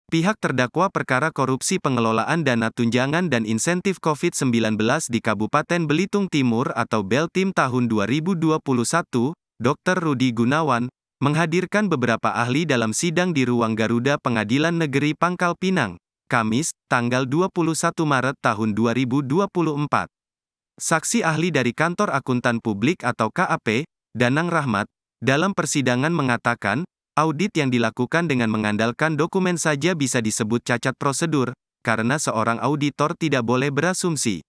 Pihak terdakwa perkara korupsi pengelolaan dana tunjangan dan insentif COVID-19 di Kabupaten Belitung Timur atau Beltim tahun 2021, Dr. Rudi Gunawan, menghadirkan beberapa ahli dalam sidang di Ruang Garuda Pengadilan Negeri Pangkal Pinang, Kamis, tanggal 21 Maret tahun 2024. Saksi ahli dari Kantor Akuntan Publik atau KAP, Danang Rahmat, dalam persidangan mengatakan, audit yang dilakukan dengan mengandalkan dokumen saja bisa disebut cacat prosedur, karena seorang auditor tidak boleh berasumsi.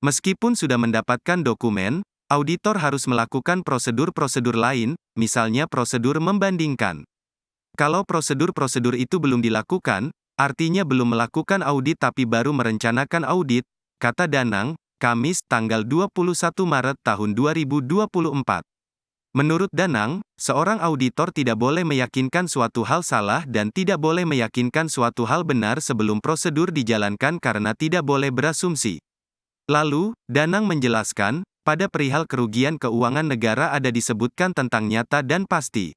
Meskipun sudah mendapatkan dokumen, auditor harus melakukan prosedur-prosedur lain, misalnya prosedur membandingkan. Kalau prosedur-prosedur itu belum dilakukan, artinya belum melakukan audit tapi baru merencanakan audit, kata Danang, Kamis, tanggal 21 Maret tahun 2024. Menurut Danang, seorang auditor tidak boleh meyakinkan suatu hal salah dan tidak boleh meyakinkan suatu hal benar sebelum prosedur dijalankan karena tidak boleh berasumsi. Lalu, Danang menjelaskan, pada perihal kerugian keuangan negara ada disebutkan tentang nyata dan pasti.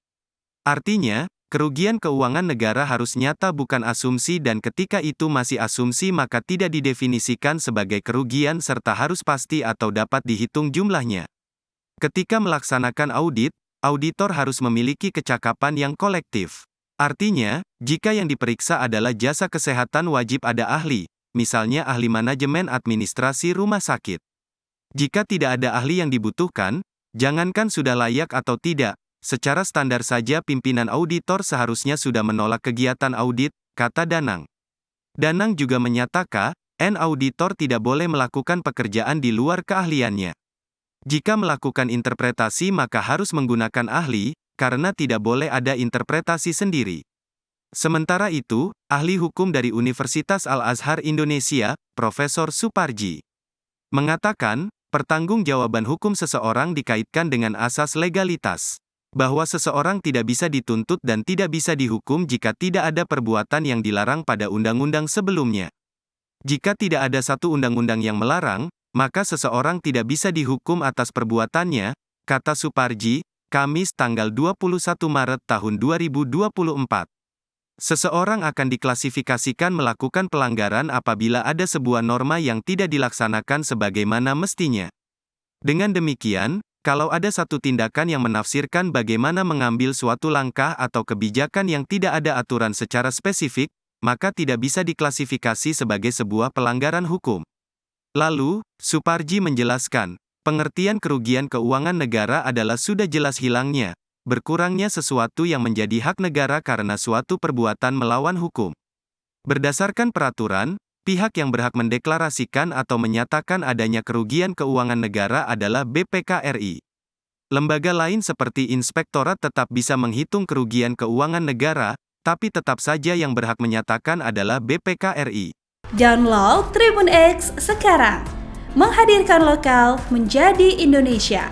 Artinya, kerugian keuangan negara harus nyata bukan asumsi dan ketika itu masih asumsi maka tidak didefinisikan sebagai kerugian serta harus pasti atau dapat dihitung jumlahnya. Ketika melaksanakan audit, auditor harus memiliki kecakapan yang kolektif. Artinya, jika yang diperiksa adalah jasa kesehatan wajib ada ahli, misalnya ahli manajemen administrasi rumah sakit. Jika tidak ada ahli yang dibutuhkan, jangankan sudah layak atau tidak, secara standar saja pimpinan auditor seharusnya sudah menolak kegiatan audit, kata Danang. Danang juga menyatakan, auditor tidak boleh melakukan pekerjaan di luar keahliannya. Jika melakukan interpretasi maka harus menggunakan ahli, karena tidak boleh ada interpretasi sendiri. Sementara itu, ahli hukum dari Universitas Al-Azhar Indonesia, Profesor Suparji, mengatakan, pertanggungjawaban hukum seseorang dikaitkan dengan asas legalitas. Bahwa seseorang tidak bisa dituntut dan tidak bisa dihukum jika tidak ada perbuatan yang dilarang pada undang-undang sebelumnya. Jika tidak ada satu undang-undang yang melarang, maka seseorang tidak bisa dihukum atas perbuatannya, kata Suparji, Kamis tanggal 21 Maret tahun 2024. Seseorang akan diklasifikasikan melakukan pelanggaran apabila ada sebuah norma yang tidak dilaksanakan sebagaimana mestinya. Dengan demikian, kalau ada satu tindakan yang menafsirkan bagaimana mengambil suatu langkah atau kebijakan yang tidak ada aturan secara spesifik, maka tidak bisa diklasifikasi sebagai sebuah pelanggaran hukum. Lalu, Suparji menjelaskan, pengertian kerugian keuangan negara adalah sudah jelas hilangnya, berkurangnya sesuatu yang menjadi hak negara karena suatu perbuatan melawan hukum. Berdasarkan peraturan, pihak yang berhak mendeklarasikan atau menyatakan adanya kerugian keuangan negara adalah BPK RI. Lembaga lain seperti Inspektorat tetap bisa menghitung kerugian keuangan negara, tapi tetap saja yang berhak menyatakan adalah BPK RI. Download Tribun X sekarang, menghadirkan lokal menjadi Indonesia.